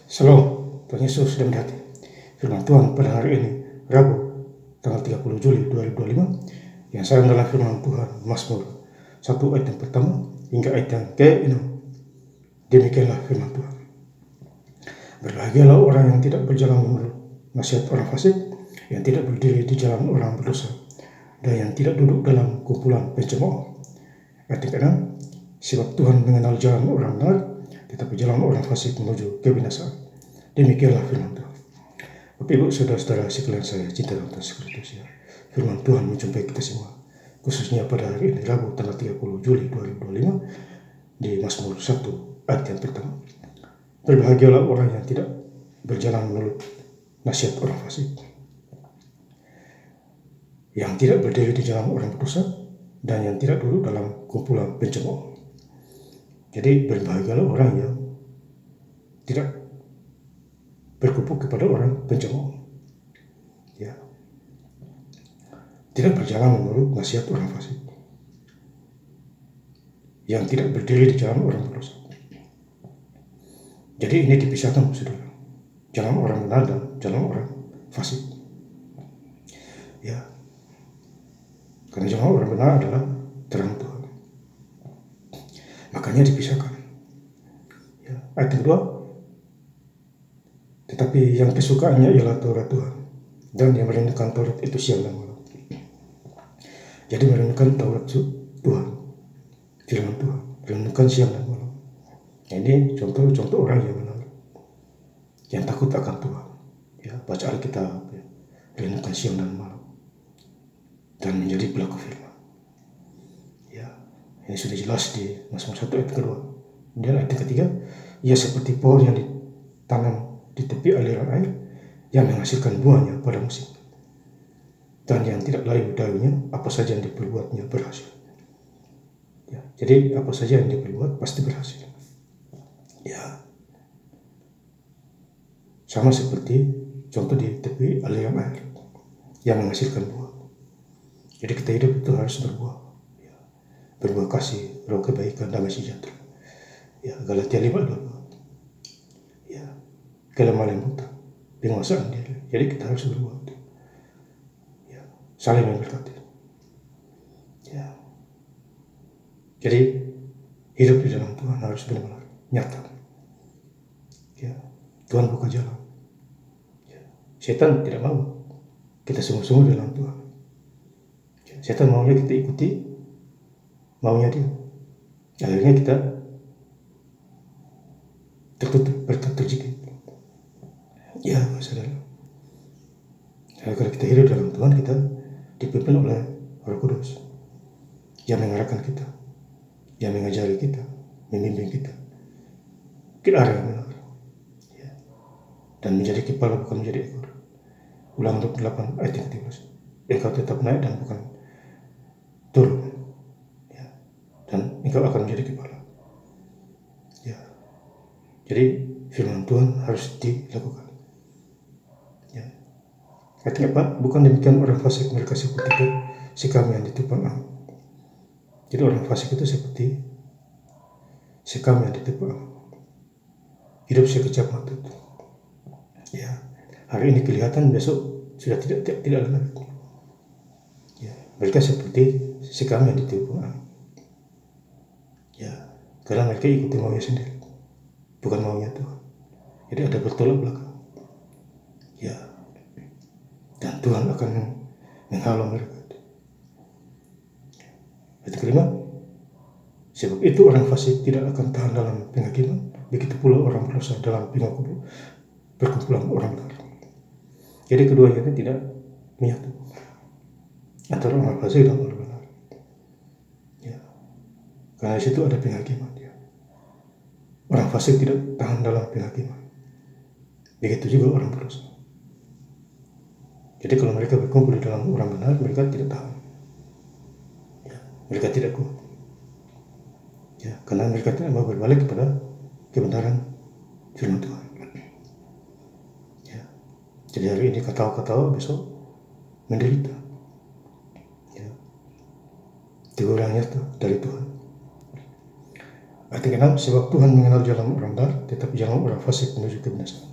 Shalom, Tuhan Yesus sudah mendati. Firman Tuhan pada hari ini, Rabu, tanggal 30 Juli 2025, yang saya adalah firman Tuhan, Mazmur 1 ayat yang pertama hingga ayat yang ke-6. Demikianlah firman Tuhan. Berbahagialah orang yang tidak berjalan menurut nasihat orang fasik, yang tidak berdiri di jalan orang berdosa, dan yang tidak duduk dalam kumpulan pencemooh. Ayat yang ke-6, sebab Tuhan mengenal jalan orang benar, tetapi jalan orang fasik menuju kebinasaan. Demikianlah firman Tuhan. Bapak Ibu Saudara-saudara sekalian saya cinta dan kasih Kristus, ya. Firman Tuhan menjumpai kita semua, khususnya pada hari ini Rabu tanggal 30 Juli 2025 di Mazmur 1 ayat yang pertama. Berbahagialah orang yang tidak berjalan menurut nasihat orang fasik, yang tidak berdiri di jalan orang berdosa, dan yang tidak duduk dalam kumpulan pencemooh. Jadi berbahagialah orang yang tidak berkumpul kepada orang pencemooh, ya, tidak berjalan menurut nasihat orang fasik, yang tidak berdiri di jalan orang berdosa. Jadi ini dipisahkan, saudara, jalan orang benar dan jalan orang fasik, ya, karena jalan orang benar adalah terang Tuhan, makanya dipisahkan, ya. Ayat kedua, tetapi yang kesukaannya ialah Taurat Tuhan, dan yang merindukan Taurat itu siang dan malam. Jadi merindukan Taurat Tuhan, firman Tuhan, merindukan siang dan malam. Ini contoh-contoh orang yang benar, yang takut akan Tuhan, ya, baca Alkitab, ya, merindukan siang dan malam, dan menjadi pelaku firman. Ya, ini sudah jelas di Mazmur 1 ayat kedua. Kemudian ayat ketiga, ia seperti pohon yang ditanam di tepi aliran air, yang menghasilkan buahnya pada musim, dan yang tidak layu daunnya, apa saja yang diperbuatnya berhasil. Ya, jadi apa saja yang diperbuat pasti berhasil. Ya, sama seperti contoh di tepi aliran air yang menghasilkan buah. Jadi kita hidup itu harus berbuah, ya, berbuah kasih, roh kebaikan, damai sejahtera. Ya, Galatia 5:22. Ya, kelemah lembutan, penguasaan diri. Jadi kita harus berbuah, ya, saling memberkati. Ya, jadi hidup di dalam Tuhan harus benar-benar nyata. Ya, Tuhan buka jalan. Ya, setan tidak mau kita sungguh-sungguh dalam Tuhan. Ya, setan maunya kita ikuti maunya dia. Akhirnya kita tertutup, terjepit. Ya, saudara. Kalau kita hidup dalam Tuhan, kita dipimpin oleh Roh Kudus yang mengarahkan kita, yang mengajari kita, membimbing kita ke arah yang benar, ya, dan menjadi kepala bukan menjadi ekor. Ulangan 28 ayat 13. Engkau tetap naik dan bukan turun, ya, dan engkau akan menjadi kepala. Ya, jadi firman Tuhan harus dilakukan. Ya. Ayat 4, bukan demikian orang fasik, mereka seperti sekam yang ditupang angin. Jadi orang fasik itu seperti sekam yang ditupang angin. Hidup sekejap mata. Ya, hari ini kelihatan, besok sudah tidak ada lagi. Ya, mereka seperti sekam yang ditupang angin. Ya, karena mereka ikuti maunya sendiri, bukan maunya Tuhan. Jadi ada bertolak belakang. Ya, dan Tuhan akan menghalau mereka. Ayat kelima, sebab itu orang fasik tidak akan tahan dalam penghakiman, begitu pula orang berdosa dalam perkumpulan orang benar. Jadi keduanya itu tidak menyatu, antara orang fasik dan orang benar. Ya, karena di situ ada penghakiman. Ya. Orang fasik tidak tahan dalam penghakiman, begitu juga orang berdosa. Jadi kalau mereka berkumpul di dalam orang benar, mereka tidak tahan. Ya, mereka tidak kuat. Ya, karena mereka tidak mau berbalik kepada kebenaran firman Tuhan. Ya, jadi hari ini ketawa-ketawa, besok menderita. Ya, tegurannya dari Tuhan. Ayat ke-6, sebab Tuhan mengenal jalan orang benar, tetapi jalan orang fasik menuju kebinasaan.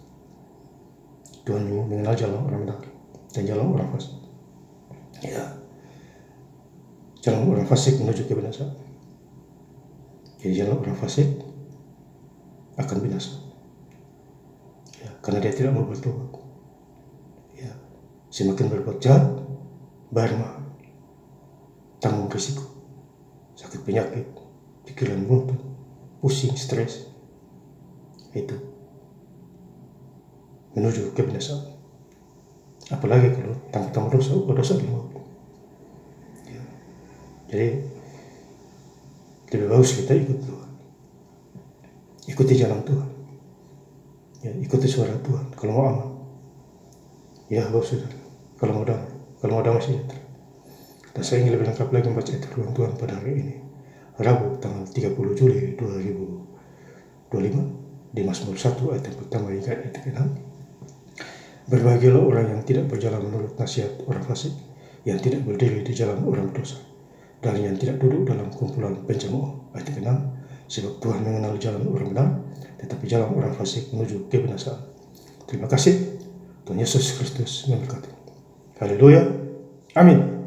Tuhan mengenal jalan orang benar dan jalan orang fasik. Ya, jalan orang fasik menuju kebinasaan. Jadi jalan orang fasik akan binasa. Ya, karena dia tidak mau bertobat. Ya, semakin berbuat jahat, bayar mahal, tanggung risiko, sakit penyakit, pikiran buntu, pusing, stres, itu menuju kebinasaan. Apalagi kalau tanpa dosa di maut. Ya. Jadi lebih bagus kita ikut Tuhan, ikuti jalan Tuhan, ya, ikuti suara Tuhan. Kalau mau aman, ya bagus sudah. Kalau mau damai sejahtera. Dan saya ingin lebih lengkap lagi membaca ayat firman Tuhan pada hari ini, Rabu tanggal 30 Juli 2025, di Mazmur 1 ayat yang pertama hingga ayat yang ke-6. Berbahagialah orang yang tidak berjalan menurut nasihat orang fasik, yang tidak berdiri di jalan orang berdosa, dan yang tidak duduk dalam kumpulan pencemooh. Ayat yang ke-6, sebab Tuhan mengenal jalan orang benar, tetapi jalan orang fasik menuju kebinasaan. Terima kasih. Tuhan Yesus Kristus memberkati. Haleluya. Amin.